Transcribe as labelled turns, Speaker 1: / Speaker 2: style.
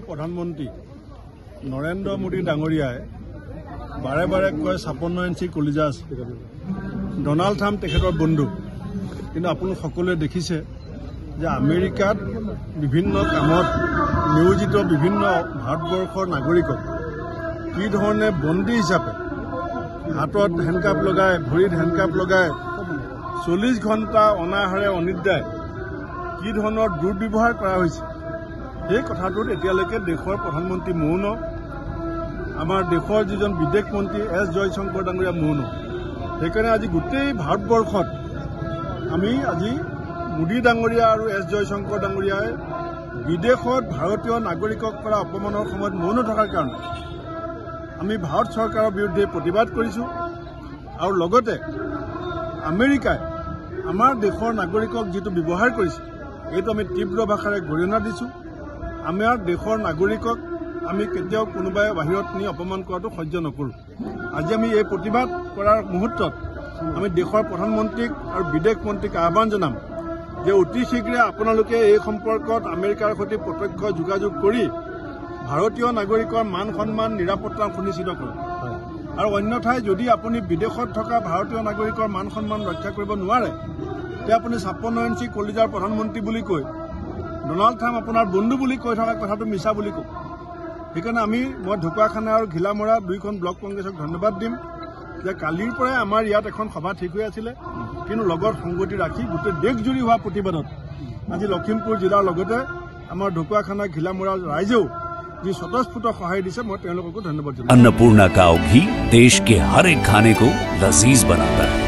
Speaker 1: प्रधानमंत्री नरेंद्र मोदी डांगरियाय बारे बारे कय 56 इंची कलिजा डोनाल्ड ट्राम्प तेखेतर बंधु किन्तु आपुनि सकलोৱে देखिছে যে আমেৰিকাত বিভিন্ন কামত নিয়োজিত বিভিন্ন ভাৰতবৰ্ষৰ নাগৰিকক কি ধৰণে বন্দী হিচাপে হাতত হেণ্ডকাপ লগাই ভৰিত হেণ্ডকাপ লগাই 40 ঘণ্টা অনাহাৰে অনিদ্ৰায় কি ধৰণৰ দুৰ্ব্যৱহাৰ কৰা হৈছে এই কথাটোত এতিয়ালৈকে দেশৰ প্ৰধানমন্ত্ৰী মৌন আমাৰ দেশৰ যিজন বিদেশ মন্ত্ৰী এছ জয়শংকৰ ডাঙৰীয়া মৌন সেইকাৰণে আজি গোটেই ভাৰতবৰ্ষত আমি আজি মোদী ডাঙৰীয়া আৰু এছ জয়শংকৰ ডাঙৰীয়াই বিদেশত ভাৰতীয় নাগৰিকক কৰা অপমানৰ সময়ত মৌন থকাৰ কাৰণে আমি ভাৰত চৰকাৰৰ বিৰুদ্ধে প্ৰতিবাদ কৰিছোঁ আৰু লগতে আমেৰিকাই আমাৰ দেশৰ নাগৰিকক যিটো ব্যৱহাৰ কৰিছে এইটো আমি তীব্ৰ ভাষাৰে গৰিহণা দিছোঁ আমাৰ দেশৰ নাগৰিকক আমি কেতিয়াও কোনোবাই বাহিৰত নি অপমান কৰাটো সহ্য নকৰোঁ আজি আমি এই প্ৰতিবাদ কৰাৰ মুহূৰ্তত আমি দেশৰ প্ৰধানমন্ত্ৰীক আৰু বিদেশ মন্ত্ৰীক আহ্বান জনাম যে অতি শীঘ্ৰে আপোনালোকে এই সম্পৰ্কত আমেৰিকাৰ সৈতে প্ৰত্যক্ষ যোগাযোগ কৰি ভাৰতীয় নাগৰিকৰ মান সন্মান নিৰাপত্তা সুনিশ্চিত কৰক আৰু অন্যথাই যদি আপুনি বিদেশত থকা ভাৰতীয় নাগৰিকৰ মান সন্মান ৰক্ষা কৰিব নোৱাৰে তে আপুনি 56 ইঞ্চি কলিজাৰ প্ৰধানমন্ত্ৰী বুলি কৈ ডোনাল্ড ট্ৰাম্প আপোনাৰ বন্ধু বুলি কৈ থকা কথাটো মিছা বুলি কওক সেইকাৰণে মই ঢকুৱাখানা আৰু ঘিলামৰা দুইখন ব্লক কংগ্ৰেছক ধন্যবাদ দিম যে কালিৰ পৰাই আমাৰ ইয়াত এখন সভা ঠিক হৈ আছিলে কিন্তু লগত সংগতি ৰাখি গোটেই দেশজুৰি হোৱা প্ৰতিবাদত আজি লখিমপুৰ জিলাৰ লগতে আমাৰ ঢকুৱাখানা ঘিলামৰা ৰাইজেও जी स्वतःस्फूर्त सहाय दिसे मैं धन्यवाद।
Speaker 2: अन्नपूर्णा काव घी देश के हर एक खाने को लजीज बनाता है।